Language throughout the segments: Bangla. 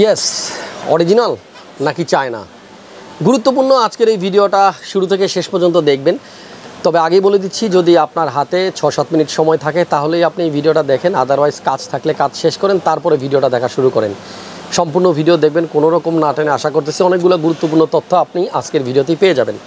ইয়েস অরিজিনাল নাকি চায়না গুরুত্বপূর্ণ আজকের এই ভিডিওটা শুরু থেকে শেষ পর্যন্ত দেখবেন। তবে আগেই বলে দিচ্ছি, যদি আপনার হাতে 6-7 মিনিট সময় থাকে তাহলেই আপনি এই ভিডিওটা দেখেন, আদারওয়াইজ কাজ থাকলে কাজ শেষ করেন, তারপরে ভিডিওটা দেখা শুরু করেন। সম্পূর্ণ ভিডিও দেখবেন, কোনো রকম না টেনে। আশা করতেছি অনেকগুলো গুরুত্বপূর্ণ তথ্য আপনি আজকের ভিডিওতেই পেয়ে যাবেন।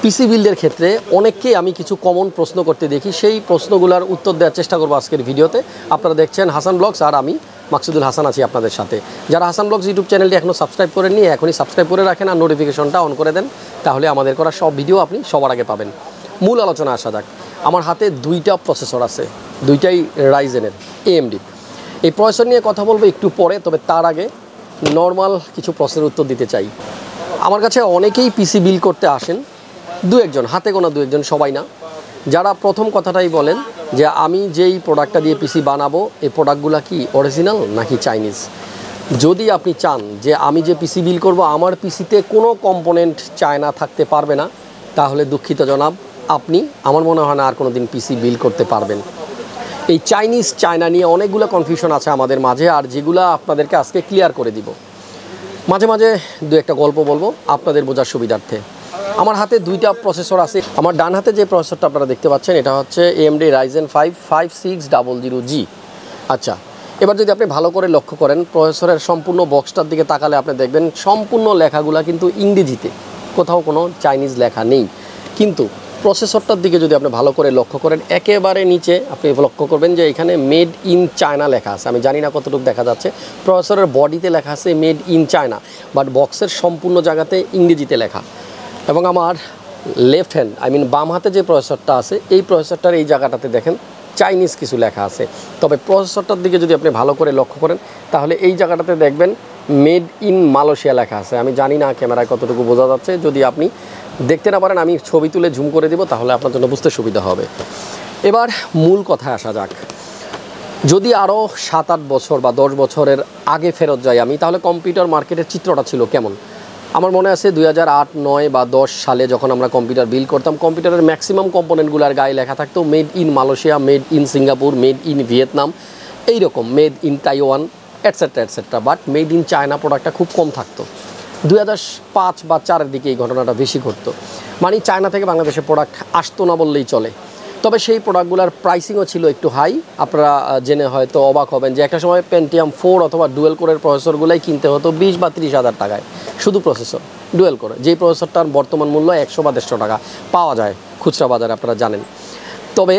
পিসি বিল্ডের ক্ষেত্রে অনেককেই আমি কিছু কমন প্রশ্ন করতে দেখি, সেই প্রশ্নগুলোর উত্তর দেওয়ার চেষ্টা করবো আজকের ভিডিওতে। আপনারা দেখছেন হাসান ব্লগস, আর আমি মাকসুদুল হাসান আছি আপনাদের সাথে। যারা হাসান ব্লগস ইউটিউব চ্যানেলটি এখনও সাবস্ক্রাইব করেননি, এখনই সাবস্ক্রাইব করে রাখেন আর নোটিফিকেশনটা অন করে দেন, তাহলে আমাদের করা সব ভিডিও আপনি সবার আগে পাবেন। মূল আলোচনা আসা যাক। আমার হাতে দুইটা প্রসেসর আছে, দুইটাই রাইজেনের AMD। এই প্রসেসর নিয়ে কথা বলবো একটু পরে, তবে তার আগে নর্মাল কিছু প্রশ্নের উত্তর দিতে চাই। আমার কাছে অনেকেই পিসি বিল করতে আসেন, দু একজন, হাতে গোনা দু একজন, সবাই না, যারা প্রথম কথাটাই বলেন যে আমি যেই প্রোডাক্টটা দিয়ে পিসি বানাবো এই প্রোডাক্টগুলো কি অরিজিনাল নাকি চাইনিজ। যদি আপনি চান যে আমি যে পিসি বিল করব আমার পিসিতে কোনো কম্পোনেন্ট চায়না থাকতে পারবে না, তাহলে দুঃখিত জনাব, আপনি আমার মনে হয় না আর কোনো দিন পিসি বিল করতে পারবেন। এই চাইনিজ চায়না নিয়ে অনেকগুলো কনফিউশন আছে আমাদের মাঝে, আর যেগুলো আপনাদেরকে আজকে ক্লিয়ার করে দিব। মাঝে মাঝে দু একটা গল্প বলবো আপনাদের বোঝার সুবিধার্থে। আমার হাতে দুইটা প্রসেসর আছে। আমার ডান হাতে যে প্রসেসরটা আপনারা দেখতে পাচ্ছেন এটা হচ্ছে AMD Ryzen 5 5600G। আচ্ছা, এবার যদি আপনি ভালো করে লক্ষ্য করেন প্রসেসরের সম্পূর্ণ বক্সটার দিকে তাকালে আপনি দেখবেন সম্পূর্ণ লেখাগুলো কিন্তু ইংরেজিতে, কোথাও কোনো চাইনিজ লেখা নেই। কিন্তু প্রসেসরটার দিকে যদি আপনি ভালো করে লক্ষ্য করেন, একেবারে নিচে আপনি লক্ষ্য করবেন যে এখানে মেড ইন চায়না লেখা আছে। আমি জানি না কতটুকু দেখা যাচ্ছে, প্রসেসরের বডিতে লেখা আছে মেড ইন চায়না, বাট বক্সের সম্পূর্ণ জায়গাতে ইংরেজিতে লেখা। এবং আমার লেফট হ্যান্ড, বাম হাতে যে প্রসেসরটা আছে এই প্রসেসরটার এই জায়গাটাতে দেখেন চাইনিজ কিছু লেখা আছে। তবে প্রসেসরটার দিকে যদি আপনি ভালো করে লক্ষ্য করেন তাহলে এই জায়গাটাতে দেখবেন মেড ইন মালয়েশিয়া লেখা আছে। আমি জানি না ক্যামেরায় কতটুকু বোঝা যাচ্ছে, যদি আপনি দেখতে না পারেন আমি ছবি তুলে জুম করে দিব, তাহলে আপনার জন্য বুঝতে সুবিধা হবে। এবার মূল কথায় আসা যাক। যদি আরও 7-8 বছর বা 10 বছরের আগে ফেরত যাই আমি, তাহলে কম্পিউটার মার্কেটের চিত্রটা ছিল কেমন। আমার মনে আছে 2008, 9 বা 10 সালে যখন আমরা কম্পিউটার বিল্ড করতাম, কম্পিউটারের ম্যাক্সিমাম কম্পোনেন্টগুলোর গায়ে লেখা থাকতো made in Malaysia, made in Singapore, made in Vietnam, এইরকম made in Taiwan et cetera et cetera. But made in China প্রোডাক্টটা খুব কম থাকতো। 2005 বা 4-এর দিকে এই ঘটনাটা বেশি ঘটতো, মানে চায়না থেকে বাংলাদেশে প্রোডাক্ট আসতো না বললেই চলে। তবে সেই প্রোডাক্টগুলোর প্রাইসিংও ছিল একটু হাই। আপনারা জেনে হয়তো অবাক হবেন যে একটা সময় পেন্টিয়াম 4 অথবা ডুয়েল কোরের প্রসেসরগুলোই কিনতে হতো 20 বা 30 হাজার টাকায়, শুধু প্রসেসর ডুয়েল কোরে। যেই প্রসেসরটার বর্তমান মূল্য 100 বা 150 টাকা পাওয়া যায় খুচরা বাজারে, আপনারা জানেন। তবে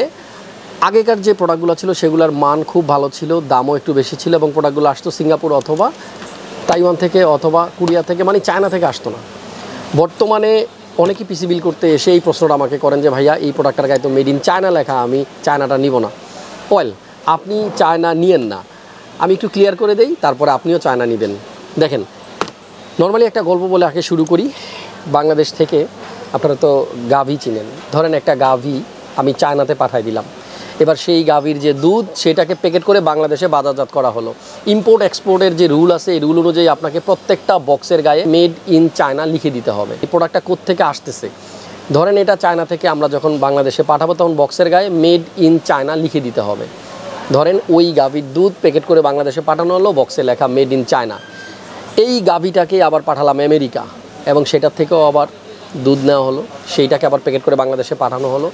আগেকার যে প্রোডাক্টগুলো ছিল সেগুলোর মান খুব ভালো ছিল, দামও একটু বেশি ছিল, এবং প্রোডাক্টগুলো আসতো সিঙ্গাপুর অথবা তাইওয়ান থেকে অথবা কোরিয়া থেকে, মানে চায়না থেকে আসতো না। বর্তমানে অনেকেই পিসি বিল করতে এসে এই প্রশ্নটা আমাকে করেন যে ভাইয়া এই প্রোডাক্টটার গায়ে তো মেড ইন চায়না লেখা, আমি চায়নাটা নিব না। ওয়েল, আপনি চায়না নিয়েন না, আমি একটু ক্লিয়ার করে দেই, তারপরে আপনিও চায়না নেবেন। দেখেন, নর্মালি একটা গল্প বলে আগে শুরু করি। বাংলাদেশ থেকে আপনারা তো গাভী চিনেন, ধরেন একটা গাভী আমি চায়নাতে পাঠাই দিলাম। এবার সেই গাভীর যে দুধ সেটাকে প্যাকেট করে বাংলাদেশে বাজারজাত করা হলো। ইম্পোর্ট এক্সপোর্টের যে রুল আছে এই রুল অনুযায়ী আপনাকে প্রত্যেকটা বক্সের গায়ে মেড ইন চায়না লিখে দিতে হবে। এই প্রোডাক্টটা কোত্থেকে আসতেছে, ধরেন এটা চায়না থেকে আমরা যখন বাংলাদেশে পাঠাবো তখন বক্সের গায়ে মেড ইন চায়না লিখে দিতে হবে। ধরেন ওই গাভীর দুধ প্যাকেট করে বাংলাদেশে পাঠানো হলো, বক্সে লেখা মেড ইন চায়না। এই গাভীটাকে আবার পাঠালাম আমেরিকা, এবং সেটার থেকেও আবার দুধ নেওয়া হলো, সেইটাকে আবার প্যাকেট করে বাংলাদেশে পাঠানো হলো।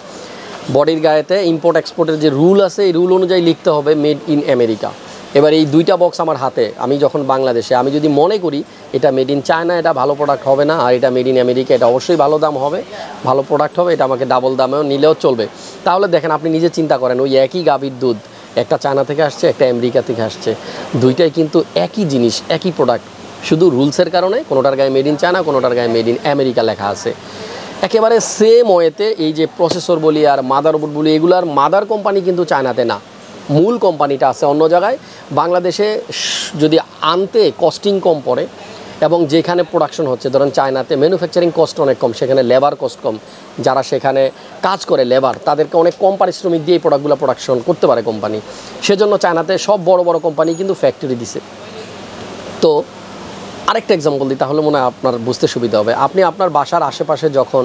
বডির গায়েতে ইম্পোর্ট এক্সপোর্টের যে রুল আছে এই রুল অনুযায়ী লিখতে হবে মেড ইন আমেরিকা। এবার এই দুইটা বক্স আমার হাতে, আমি যখন বাংলাদেশে আমি যদি মনে করি এটা মেড ইন চায়না, এটা ভালো প্রোডাক্ট হবে না, আর এটা মেড ইন আমেরিকা, এটা অবশ্যই ভালো দাম হবে, ভালো প্রোডাক্ট হবে, এটা আমাকে ডাবল দামেও নিলেও চলবে। তাহলে দেখেন, আপনি নিজে চিন্তা করেন, ওই একই গাভীর দুধ, একটা চায়না থেকে আসছে, একটা আমেরিকা থেকে আসছে, দুইটাই কিন্তু একই জিনিস, একই প্রোডাক্ট, শুধু রুলসের কারণে কোনোটার গায়ে মেড ইন চায়না, কোনোটার গায়ে মেড ইন আমেরিকা লেখা আছে। একেবারে সেম ওয়েতে এই যে প্রসেসর বলি আর মাদারবোর্ড বলি, এগুলার মাদার কোম্পানি কিন্তু চায়নাতে না, মূল কোম্পানিটা আছে অন্য জায়গায়। বাংলাদেশে যদি আনতে কস্টিং কম পড়ে, এবং যেখানে প্রোডাকশন হচ্ছে, ধরেন চায়নাতে ম্যানুফ্যাকচারিং কস্ট অনেক কম, সেখানে লেবার কস্ট কম, যারা সেখানে কাজ করে লেবার তাদেরকে অনেক কম পারিশ্রমিক দিয়ে এই প্রোডাক্টগুলো প্রোডাকশন করতে পারে কোম্পানি। সেজন্য চায়নাতে সব বড় বড় কোম্পানি কিন্তু ফ্যাক্টরি দিছে। তো আরেকটা এক্সাম্পল দিই, তাহলে মনে হয় আপনার বুঝতে সুবিধা হবে। আপনি আপনার বাসার আশেপাশে যখন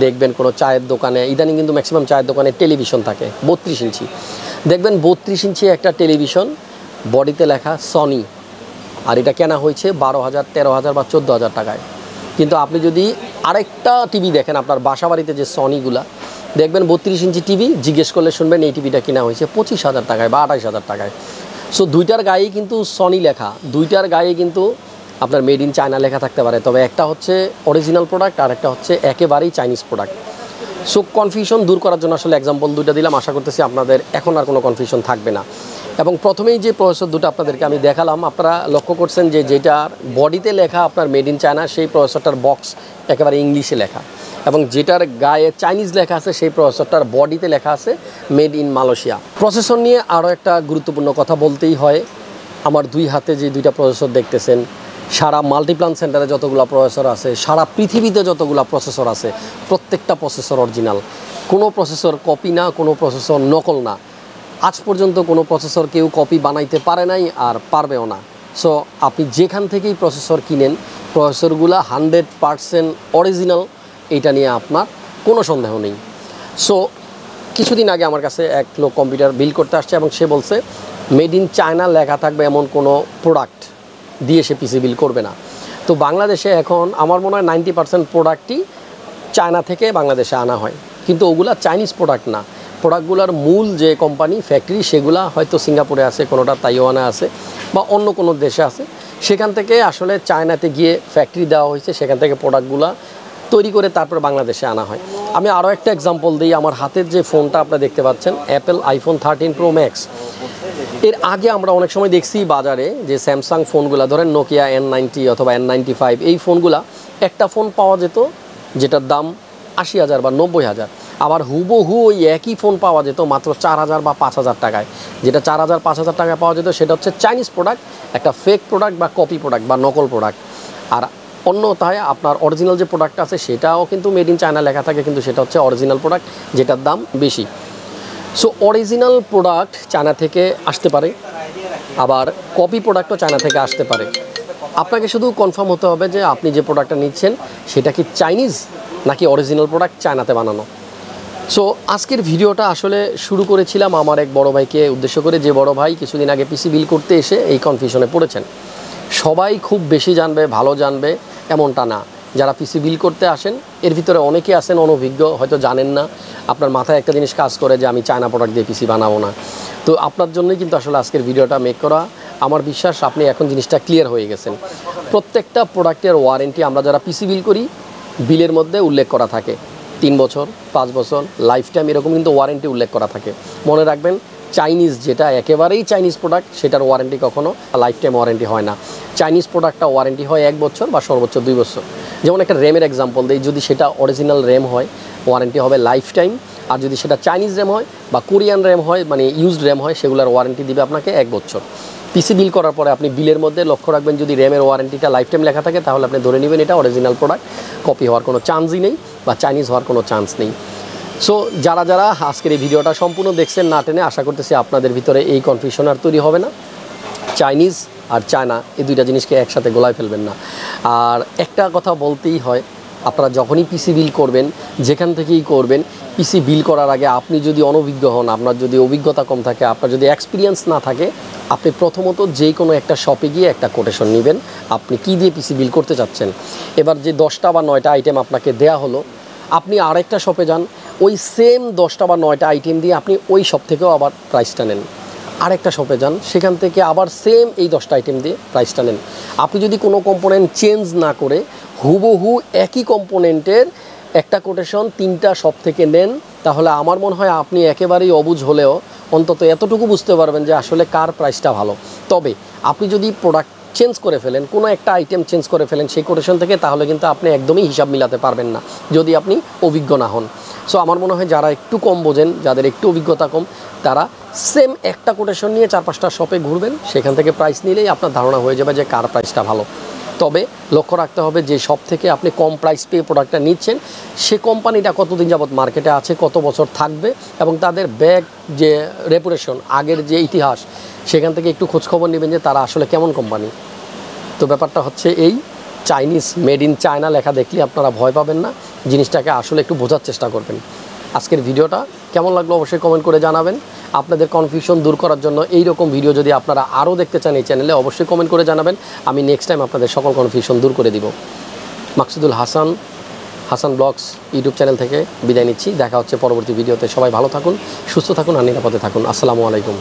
দেখবেন কোনো চায়ের দোকানে, ইদানিং কিন্তু ম্যাক্সিমাম চায়ের দোকানে টেলিভিশন থাকে 32 ইঞ্চি, দেখবেন 32 ইঞ্চি একটা টেলিভিশন, বডিতে লেখা সনি, আর এটা কেনা হয়েছে 12,000, 13,000 বা 14,000 টাকায়। কিন্তু আপনি যদি আরেকটা টিভি দেখেন আপনার বাসা বাড়িতে যে সনিগুলা, দেখবেন 32 ইঞ্চি টিভি, জিজ্ঞেস করলে শুনবেন এই টিভিটা কেনা হয়েছে 25,000 টাকায় বা 28,000 টাকায়। সো দুইটার গায়েই কিন্তু সনি লেখা, দুইটার গায়ে কিন্তু আপনার মেড ইন চায়না লেখা থাকতে পারে, তবে একটা হচ্ছে অরিজিনাল প্রোডাক্ট আর একটা হচ্ছে একেবারেই চাইনিজ প্রোডাক্ট। সো কনফিউশন দূর করার জন্য আসলে এক্সাম্পল দুইটা দিলাম, আশা করতেছি আপনাদের এখন আর কোনো কনফিউশন থাকবে না। এবং প্রথমেই যে প্রসেসর দুটো আপনাদেরকে আমি দেখালাম, আপনারা লক্ষ্য করছেন যে যেটার বডিতে লেখা আপনার মেড ইন চায়না, সেই প্রসেসরটার বক্স একেবারে ইংলিশে লেখা, এবং যেটার গায়ে চাইনিজ লেখা আছে সেই প্রসেসরটার বডিতে লেখা আছে মেড ইন মালয়েশিয়া। প্রসেসর নিয়ে আরও একটা গুরুত্বপূর্ণ কথা বলতেই হয়, আমার দুই হাতে যে দুইটা প্রসেসর দেখতেছেন, সারা মাল্টিপ্লান সেন্টারে যতগুলো প্রসেসর আছে, সারা পৃথিবীতে যতগুলো প্রসেসর আছে, প্রত্যেকটা প্রসেসর অরিজিনাল, কোনো প্রসেসর কপি না, কোনো প্রসেসর নকল না। আজ পর্যন্ত কোনো প্রসেসর কেউ কপি বানাইতে পারে নাই আর পারবেও না। সো আপনি যেখান থেকেই প্রসেসর কিনেন, প্রসেসরগুলো 100% অরিজিনাল, এটা নিয়ে আপনার কোনো সন্দেহ নেই। সো কিছুদিন আগে আমার কাছে এক লোক কম্পিউটার বিল করতে আসছে এবং সে বলছে মেড ইন চায়না লেখা থাকবে এমন কোনো প্রোডাক্ট দিয়ে সে পিসি বিল করবে না। তো বাংলাদেশে এখন আমার মনে হয় 90% প্রোডাক্টই চায়না থেকে বাংলাদেশে আনা হয়, কিন্তু ওগুলা চাইনিজ প্রোডাক্ট না। প্রোডাক্টগুলোর মূল যে কোম্পানি ফ্যাক্টরি সেগুলা হয়তো সিঙ্গাপুরে আছে, কোনোটা তাইওয়ানে আছে বা অন্য কোনো দেশে আছে, সেখান থেকে আসলে চায়নাতে গিয়ে ফ্যাক্টরি দেওয়া হয়েছে, সেখান থেকে প্রোডাক্টগুলো তৈরি করে তারপর বাংলাদেশে আনা হয়। আমি আরও একটা এক্সাম্পল দিই, আমার হাতের যে ফোনটা আপনারা দেখতে পাচ্ছেন, অ্যাপেল আইফোন 13 প্রো ম্যাক্স, এর আগে আমরা অনেক সময় দেখছি বাজারে যে স্যামসাং ফোনগুলো, ধরেন নোকিয়া N90 অথবা N95, এই ফোনগুলা একটা ফোন পাওয়া যেত যেটার দাম 80,000 বা 90,000, আবার হুবহু ওই একই ফোন পাওয়া যেত মাত্র 4,000 বা 5,000 টাকায়। যেটা 4,000 5,000 টাকায় পাওয়া যেত সেটা হচ্ছে চাইনিজ প্রোডাক্ট, একটা ফেক প্রোডাক্ট বা কপি প্রোডাক্ট বা নকল প্রোডাক্ট। আর অন্যথায় আপনার অরিজিনাল যে প্রোডাক্ট আছে সেটাও কিন্তু মেড ইন চায়না লেখা থাকে, কিন্তু সেটা হচ্ছে অরিজিনাল প্রোডাক্ট যেটার দাম বেশি। সো অরিজিনাল প্রোডাক্ট চায়না থেকে আসতে পারে, আবার কপি প্রোডাক্টও চায়না থেকে আসতে পারে। আপনাকে শুধু কনফার্ম হতে হবে যে আপনি যে প্রোডাক্টটা নিচ্ছেন সেটা কি চাইনিজ নাকি অরিজিনাল প্রোডাক্ট চায়নাতে বানানো। সো আজকের ভিডিওটা আসলে শুরু করেছিলাম আমার এক বড় ভাইকে উদ্দেশ্য করে, যে বড় ভাই কিছুদিন আগে পিসি বিল করতে এসে এই কনফিউশনে পড়েছেন। সবাই খুব বেশি জানবে, ভালো জানবে এমনটা না। যারা পিসি বিল করতে আসেন এর ভিতরে অনেকে আছেন অনভিজ্ঞ, হয়তো জানেন না, আপনার মাথায় একটা জিনিস কাজ করে যে আমি চায়না প্রোডাক্ট দিয়ে পিসি বানাবো না। তো আপনার জন্যই কিন্তু আসলে আজকের ভিডিওটা মেক করা। আমার বিশ্বাস আপনি এখন জিনিসটা ক্লিয়ার হয়ে গেছেন। প্রত্যেকটা প্রোডাক্টের ওয়ারেন্টি আমরা যারা পিসি বিল করি বিলের মধ্যে উল্লেখ করা থাকে, 3 বছর, 5 বছর, লাইফ টাইম, এরকম কিন্তু ওয়ারেন্টি উল্লেখ করা থাকে। মনে রাখবেন, চাইনিজ যেটা একেবারেই চাইনিজ প্রোডাক্ট সেটার ওয়ারেন্টি কখনো লাইফ টাইম ওয়ারেন্টি হয় না। চাইনিজ প্রোডাক্টটা ওয়ারেন্টি হয় 1 বছর বা সর্বোচ্চ 2 বছর। যেমন একটা র্যামের এক্সাম্পল দিই, যদি সেটা অরিজিনাল র্যাম হয় ওয়ারেন্টি হবে লাইফ টাইম, আর যদি সেটা চাইনিজ র্যাম হয় বা কোরিয়ান র্যাম হয়, মানে ইউজড র্যাম হয়, সেগুলোর ওয়ারেন্টি দিবে আপনাকে 1 বছর। পিসি বিল করার পরে আপনি বিলের মধ্যে লক্ষ্য রাখবেন, যদি র্যামের ওয়ারেন্টিটা লাইফ টাইম লেখা থাকে তাহলে আপনি ধরে নেবেন এটা অরিজিনাল প্রোডাক্ট, কপি হওয়ার কোনো চান্সই নেই বা চাইনিজ হওয়ার কোনো চান্স নেই। সো যারা যারা আজকের এই ভিডিওটা সম্পূর্ণ দেখছেন না টেনে, আশা করতেছি আপনাদের ভিতরে এই কনফিউশন আর তৈরি হবে না। চাইনিজ আর চায়না এই দুইটা জিনিসকে একসাথে গোলায় ফেলবেন না। আর একটা কথা বলতেই হয়, আপনারা যখনই পিসি বিল করবেন, যেখান থেকেই করবেন, পিসি বিল করার আগে আপনি যদি অনভিজ্ঞ হন, আপনার যদি অভিজ্ঞতা কম থাকে, আপনার যদি এক্সপিরিয়েন্স না থাকে, আপনি প্রথমত যে কোনো একটা শপে গিয়ে একটা কোটেশন নেবেন আপনি কী দিয়ে পিসি বিল করতে চাচ্ছেন। এবার যে 10টা বা 9টা আইটেম আপনাকে দেয়া হলো, আপনি আরেকটা শপে যান, ওই সেম 10টা বা 9টা আইটেম দিয়ে আপনি ওই শপ থেকেও আবার প্রাইসটা নেন। আরেকটা শপে যান, সেখান থেকে আবার সেম এই 10টা আইটেম দিয়ে প্রাইসটা নেন। আপনি যদি কোনো কম্পোনেন্ট চেঞ্জ না করে হুবহু একই কম্পোনেন্টের একটা কোটেশন 3টা শপ থেকে নেন, তাহলে আমার মনে হয় আপনি একেবারেই অবুঝ হলেও অন্তত এতটুকু বুঝতে পারবেন যে আসলে কার প্রাইসটা ভালো। তবে আপনি যদি প্রোডাক্ট চেঞ্জ করে ফেলেন, কোনো একটা আইটেম চেঞ্জ করে ফেলেন সেই কোটেশন থেকে, তাহলে কিন্তু আপনি একদমই হিসাব মিলাতে পারবেন না যদি আপনি অভিজ্ঞ না হন। সো আমার মনে হয় যারা একটু কম বোঝেন, যাদের একটু অভিজ্ঞতা কম, তারা সেম একটা কোটেশন নিয়ে 4-5টা শপে ঘুরবেন, সেখান থেকে প্রাইস নিলেই আপনার ধারণা হয়ে যাবে যে কার প্রাইসটা ভালো। তবে লক্ষ্য রাখতে হবে যে শপ থেকে আপনি কম প্রাইস পেয়ে প্রোডাক্টটা নিচ্ছেন সে কোম্পানিটা কতদিন যাবত মার্কেটে আছে, কত বছর থাকবে, এবং তাদের ব্যাগ যে রেপুটেশন, আগের যে ইতিহাস, সেখান থেকে একটু খোঁজখবর নেবেন যে তারা আসলে কেমন কোম্পানি। তো ব্যাপারটা হচ্ছে এই। চাইনিজ মেড ইন চায়না লেখা দেখলে আপনারা ভয় পাবেন না, জিনিসটাকে আসলে একটু বোঝার চেষ্টা করবেন। আজকের ভিডিওটা কেমন লাগলো অবশ্যই কমেন্ট করে জানাবেন। আপনাদের কনফিউশন দূর করার জন্য এই রকম ভিডিও যদি আপনারা আরও দেখতে চান এই চ্যানেলে অবশ্যই কমেন্ট করে জানাবেন। আমি নেক্সট টাইম আপনাদের সকল কনফিউশন দূর করে দিব। Maksudul Hasan, Hasan blogs YouTube channel থেকে বিদায় নিচ্ছি। দেখা হচ্ছে পরবর্তী ভিডিওতে। সবাই ভালো থাকুন, সুস্থ থাকুন আর নিরাপদে থাকুন। আসসালামু আলাইকুম।